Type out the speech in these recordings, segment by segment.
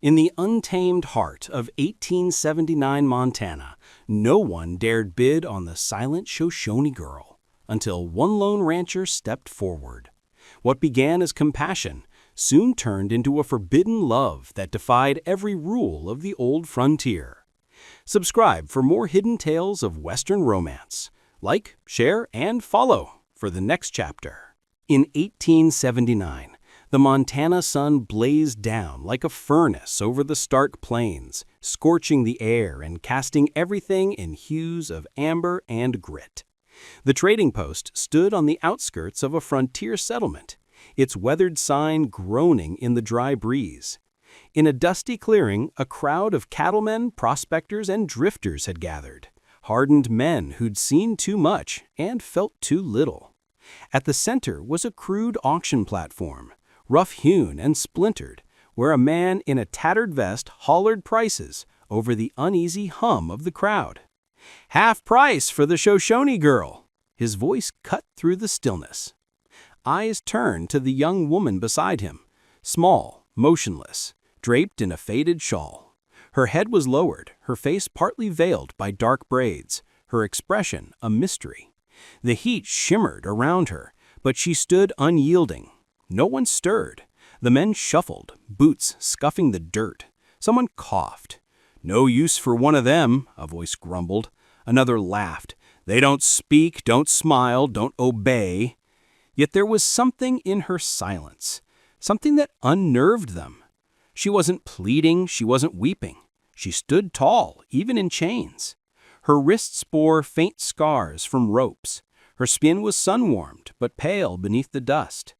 In the untamed heart of 1879 Montana, no one dared bid on the silent Shoshone girl until one lone rancher stepped forward. What began as compassion soon turned into a forbidden love that defied every rule of the old frontier. Subscribe for more hidden tales of Western romance. Like, share, and follow for the next chapter. In 1879, the Montana sun blazed down like a furnace over the stark plains, scorching the air and casting everything in hues of amber and grit. The trading post stood on the outskirts of a frontier settlement, its weathered sign groaning in the dry breeze. In a dusty clearing, a crowd of cattlemen, prospectors, and drifters had gathered, hardened men who'd seen too much and felt too little. At the center was a crude auction platform, rough-hewn and splintered, where a man in a tattered vest hollered prices over the uneasy hum of the crowd. "Half price for the Shoshone girl!" His voice cut through the stillness. Eyes turned to the young woman beside him, small, motionless, draped in a faded shawl. Her head was lowered, her face partly veiled by dark braids, her expression a mystery. The heat shimmered around her, but she stood unyielding. No one stirred. The men shuffled, boots scuffing the dirt. Someone coughed. "No use for one of them," a voice grumbled. Another laughed. "They don't speak, don't smile, don't obey." Yet there was something in her silence, something that unnerved them. She wasn't pleading, she wasn't weeping. She stood tall, even in chains. Her wrists bore faint scars from ropes. Her skin was sun-warmed, but pale beneath the dust.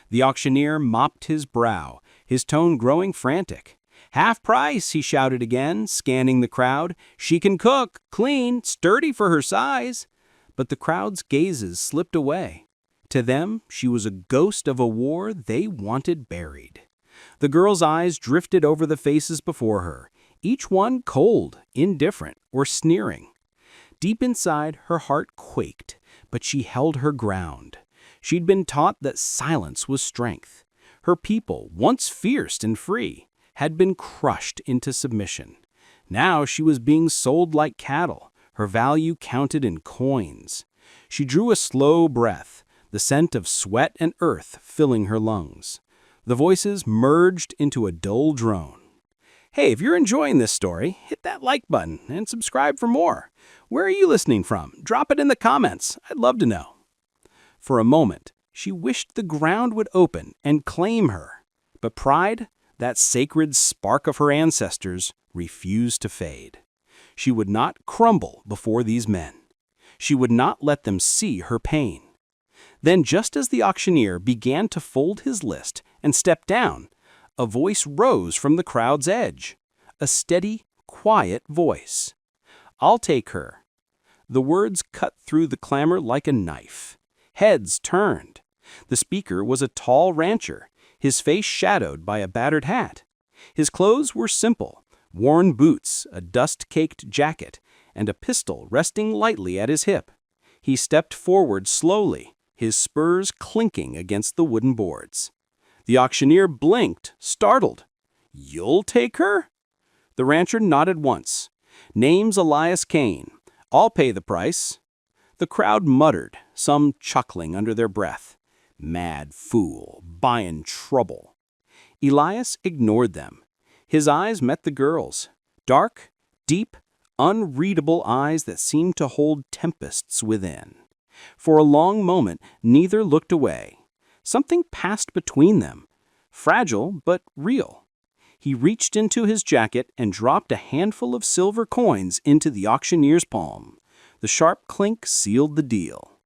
The auctioneer mopped his brow, his tone growing frantic. "Half price," he shouted again, scanning the crowd. "She can cook, clean, sturdy for her size." But the crowd's gazes slipped away. To them, she was a ghost of a war they wanted buried. The girl's eyes drifted over the faces before her, each one cold, indifferent, or sneering. Deep inside, her heart quaked, but she held her ground. She'd been taught that silence was strength. Her people, once fierce and free, had been crushed into submission. Now she was being sold like cattle, her value counted in coins. She drew a slow breath, the scent of sweat and earth filling her lungs. The voices merged into a dull drone. Hey, if you're enjoying this story, hit that like button and subscribe for more. Where are you listening from? Drop it in the comments. I'd love to know. For a moment, she wished the ground would open and claim her. But pride, that sacred spark of her ancestors, refused to fade. She would not crumble before these men. She would not let them see her pain. Then, just as the auctioneer began to fold his list and step down, a voice rose from the crowd's edge. A steady, quiet voice. "I'll take her." The words cut through the clamor like a knife. Heads turned. The speaker was a tall rancher, his face shadowed by a battered hat. His clothes were simple, worn boots, a dust-caked jacket, and a pistol resting lightly at his hip. He stepped forward slowly, his spurs clinking against the wooden boards. The auctioneer blinked, startled. "You'll take her?" The rancher nodded once. "Name's Elias Kane. I'll pay the price." The crowd muttered, some chuckling under their breath. "Mad fool, buyin' trouble." Elias ignored them. His eyes met the girl's. Dark, deep, unreadable eyes that seemed to hold tempests within. For a long moment, neither looked away. Something passed between them, fragile but real. He reached into his jacket and dropped a handful of silver coins into the auctioneer's palm. The sharp clink sealed the deal.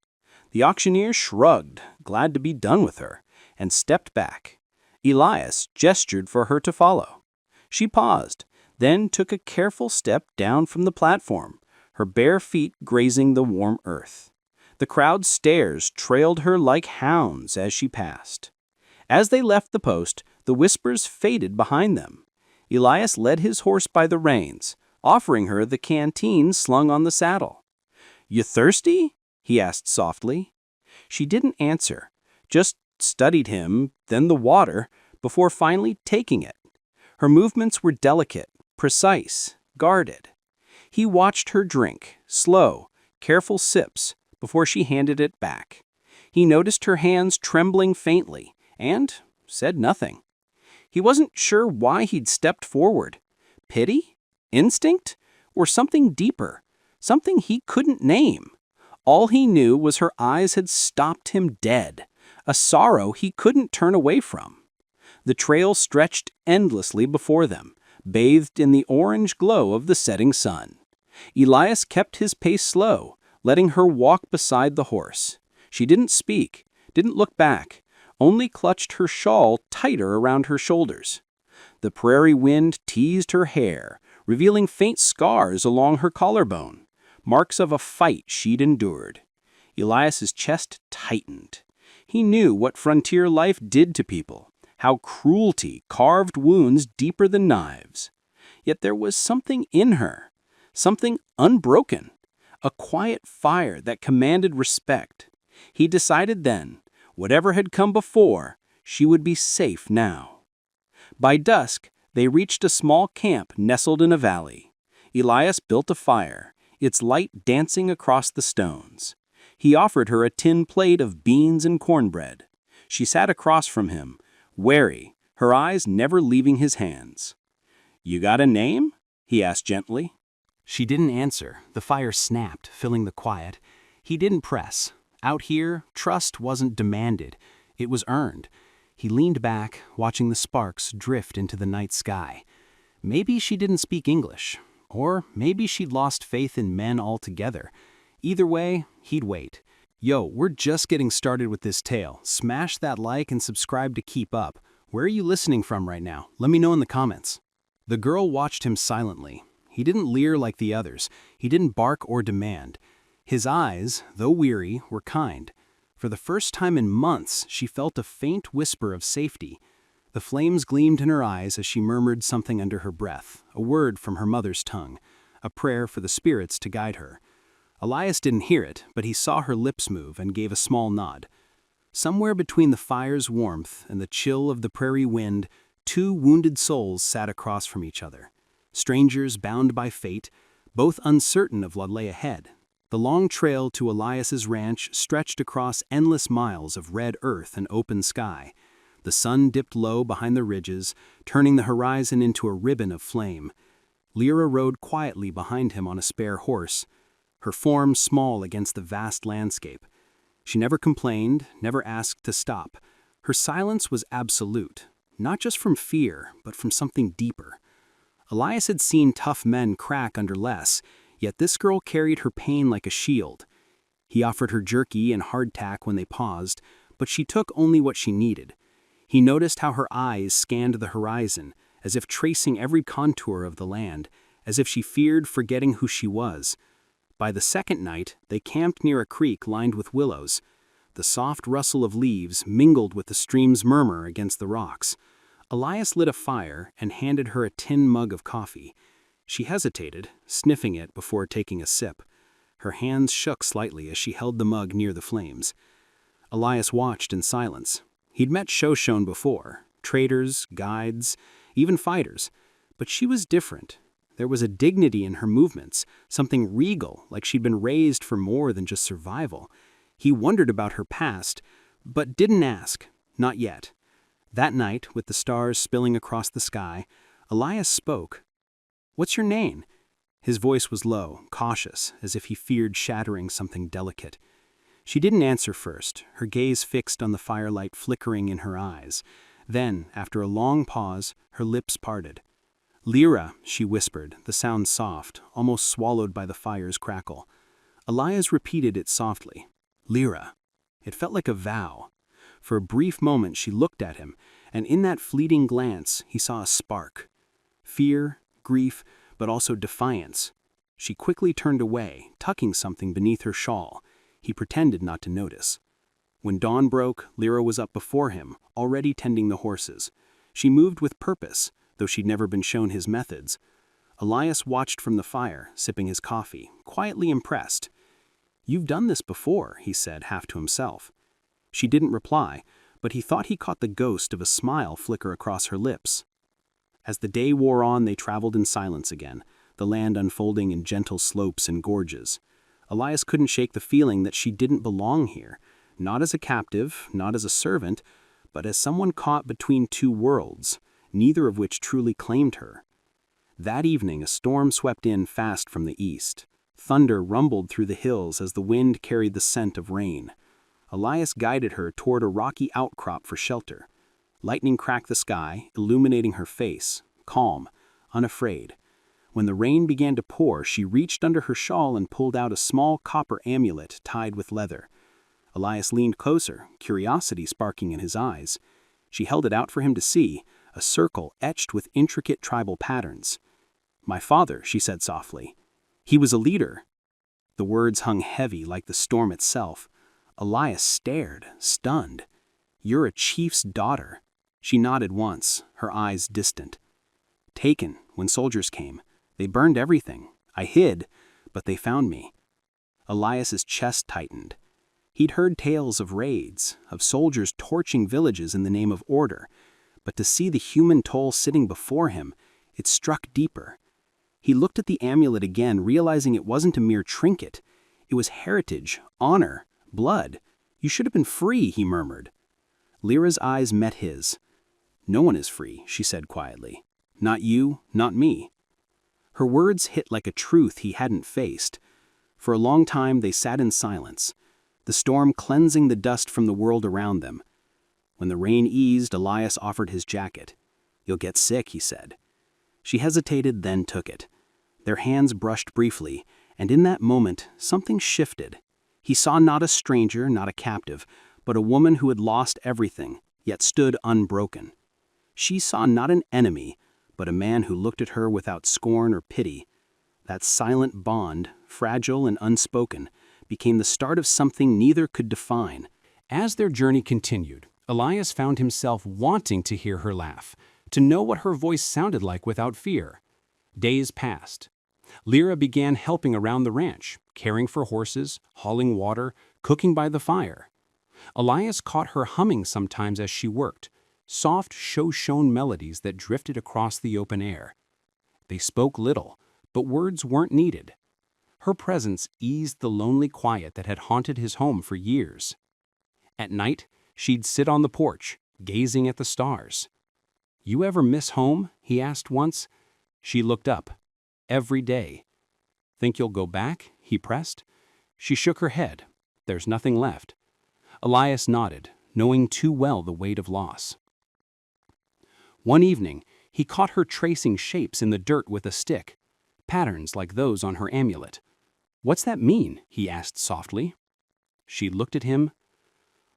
The auctioneer shrugged, glad to be done with her, and stepped back. Elias gestured for her to follow. She paused, then took a careful step down from the platform, her bare feet grazing the warm earth. The crowd's stares trailed her like hounds as she passed. As they left the post, the whispers faded behind them. Elias led his horse by the reins, offering her the canteen slung on the saddle. "You thirsty?" he asked softly. She didn't answer, just studied him, then the water, before finally taking it. Her movements were delicate, precise, guarded. He watched her drink, slow, careful sips, before she handed it back. He noticed her hands trembling faintly, and said nothing. He wasn't sure why he'd stepped forward. Pity? Instinct? Or something deeper? Something he couldn't name? All he knew was her eyes had stopped him dead, a sorrow he couldn't turn away from. The trail stretched endlessly before them, bathed in the orange glow of the setting sun. Elias kept his pace slow, letting her walk beside the horse. She didn't speak, didn't look back, only clutched her shawl tighter around her shoulders. The prairie wind teased her hair, revealing faint scars along her collarbone, marks of a fight she'd endured. Elias's chest tightened. He knew what frontier life did to people, how cruelty carved wounds deeper than knives. Yet there was something in her, something unbroken, a quiet fire that commanded respect. He decided then, whatever had come before, she would be safe now. By dusk, they reached a small camp nestled in a valley. Elias built a fire, its light dancing across the stones. He offered her a tin plate of beans and cornbread. She sat across from him, wary, her eyes never leaving his hands. "You got a name?" he asked gently. She didn't answer. The fire snapped, filling the quiet. He didn't press. Out here, trust wasn't demanded. It was earned. He leaned back, watching the sparks drift into the night sky. Maybe she didn't speak English. Or maybe she'd lost faith in men altogether. Either way, he'd wait. Yo, we're just getting started with this tale. Smash that like and subscribe to keep up. Where are you listening from right now? Let me know in the comments. The girl watched him silently. He didn't leer like the others. He didn't bark or demand. His eyes, though weary, were kind. For the first time in months, she felt a faint whisper of safety. The flames gleamed in her eyes as she murmured something under her breath, a word from her mother's tongue, a prayer for the spirits to guide her. Elias didn't hear it, but he saw her lips move and gave a small nod. Somewhere between the fire's warmth and the chill of the prairie wind, two wounded souls sat across from each other. Strangers bound by fate, both uncertain of what lay ahead. The long trail to Elias's ranch stretched across endless miles of red earth and open sky. The sun dipped low behind the ridges, turning the horizon into a ribbon of flame. Lyra rode quietly behind him on a spare horse, her form small against the vast landscape. She never complained, never asked to stop. Her silence was absolute, not just from fear, but from something deeper. Elias had seen tough men crack under less, yet this girl carried her pain like a shield. He offered her jerky and hardtack when they paused, but she took only what she needed. He noticed how her eyes scanned the horizon, as if tracing every contour of the land, as if she feared forgetting who she was. By the second night, they camped near a creek lined with willows. The soft rustle of leaves mingled with the stream's murmur against the rocks. Elias lit a fire and handed her a tin mug of coffee. She hesitated, sniffing it before taking a sip. Her hands shook slightly as she held the mug near the flames. Elias watched in silence. He'd met Shoshone before, traders, guides, even fighters. But she was different. There was a dignity in her movements, something regal, like she'd been raised for more than just survival. He wondered about her past, but didn't ask, not yet. That night, with the stars spilling across the sky, Elias spoke. "What's your name?" His voice was low, cautious, as if he feared shattering something delicate. She didn't answer first, her gaze fixed on the firelight flickering in her eyes. Then, after a long pause, her lips parted. "Lyra," she whispered, the sound soft, almost swallowed by the fire's crackle. Elias repeated it softly. "Lyra." It felt like a vow. For a brief moment she looked at him, and in that fleeting glance he saw a spark. Fear, grief, but also defiance. She quickly turned away, tucking something beneath her shawl. He pretended not to notice. When dawn broke, Lyra was up before him, already tending the horses. She moved with purpose, though she'd never been shown his methods. Elias watched from the fire, sipping his coffee, quietly impressed. "You've done this before," he said, half to himself. She didn't reply, but he thought he caught the ghost of a smile flicker across her lips. As the day wore on, they traveled in silence again, the land unfolding in gentle slopes and gorges. Elias couldn't shake the feeling that she didn't belong here, not as a captive, not as a servant, but as someone caught between two worlds, neither of which truly claimed her. That evening, a storm swept in fast from the east. Thunder rumbled through the hills as the wind carried the scent of rain. Elias guided her toward a rocky outcrop for shelter. Lightning cracked the sky, illuminating her face, calm, unafraid. When the rain began to pour, she reached under her shawl and pulled out a small copper amulet tied with leather. Elias leaned closer, curiosity sparking in his eyes. She held it out for him to see, a circle etched with intricate tribal patterns. "My father," she said softly. "He was a leader." The words hung heavy like the storm itself. Elias stared, stunned. "You're a chief's daughter." She nodded once, her eyes distant. "Taken, when soldiers came. They burned everything. I hid, but they found me." Elias's chest tightened. He'd heard tales of raids, of soldiers torching villages in the name of order, but to see the human toll sitting before him, it struck deeper. He looked at the amulet again, realizing it wasn't a mere trinket. It was heritage, honor, blood. "You should have been free," he murmured. Lyra's eyes met his. "No one is free," she said quietly. "Not you, not me." Her words hit like a truth he hadn't faced. For a long time they sat in silence, the storm cleansing the dust from the world around them. When the rain eased, Elias offered his jacket. "You'll get sick," he said. She hesitated, then took it. Their hands brushed briefly, and in that moment, something shifted. He saw not a stranger, not a captive, but a woman who had lost everything, yet stood unbroken. She saw not an enemy, but a man who looked at her without scorn or pity. That silent bond, fragile and unspoken, became the start of something neither could define. As their journey continued, Elias found himself wanting to hear her laugh, to know what her voice sounded like without fear. Days passed. Lyra began helping around the ranch, caring for horses, hauling water, cooking by the fire. Elias caught her humming sometimes as she worked, soft show-shown melodies that drifted across the open air. They spoke little, but words weren't needed. Her presence eased the lonely quiet that had haunted his home for years. At night, she'd sit on the porch, gazing at the stars. "You ever miss home?" he asked once. She looked up. "Every day." "Think you'll go back?" he pressed. She shook her head. "There's nothing left." Elias nodded, knowing too well the weight of loss. One evening, he caught her tracing shapes in the dirt with a stick, patterns like those on her amulet. "What's that mean?" he asked softly. She looked at him.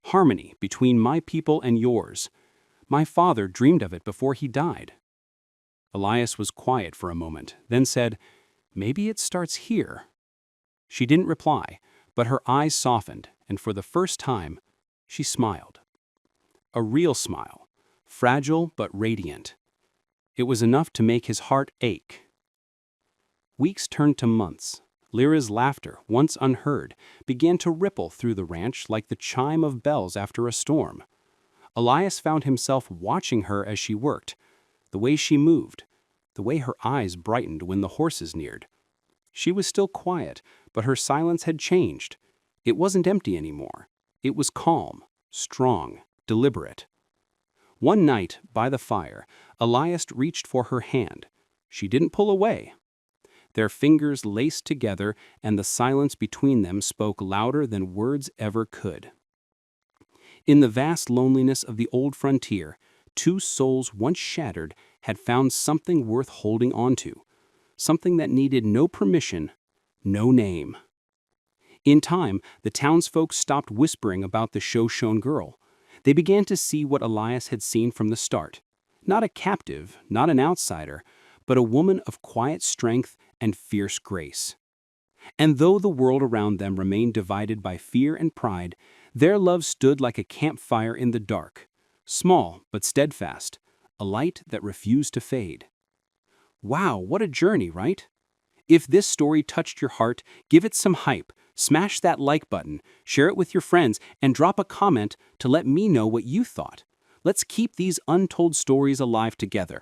"Harmony between my people and yours. My father dreamed of it before he died." Elias was quiet for a moment, then said, "Maybe it starts here." She didn't reply, but her eyes softened, and for the first time, she smiled. A real smile, fragile but radiant. It was enough to make his heart ache. Weeks turned to months. Lyra's laughter, once unheard, began to ripple through the ranch like the chime of bells after a storm. Elias found himself watching her as she worked, the way she moved, the way her eyes brightened when the horses neared. She was still quiet, but her silence had changed. It wasn't empty anymore. It was calm, strong, deliberate. One night, by the fire, Elias reached for her hand. She didn't pull away. Their fingers laced together, and the silence between them spoke louder than words ever could. In the vast loneliness of the old frontier, two souls once shattered had found something worth holding on to, something that needed no permission, no name. In time, the townsfolk stopped whispering about the show-shown girl. They began to see what Elias had seen from the start. Not a captive, not an outsider, but a woman of quiet strength and fierce grace. And though the world around them remained divided by fear and pride, their love stood like a campfire in the dark, small but steadfast, a light that refused to fade. Wow, what a journey, right? If this story touched your heart, give it some hype, smash that like button, share it with your friends, and drop a comment to let me know what you thought. Let's keep these untold stories alive together.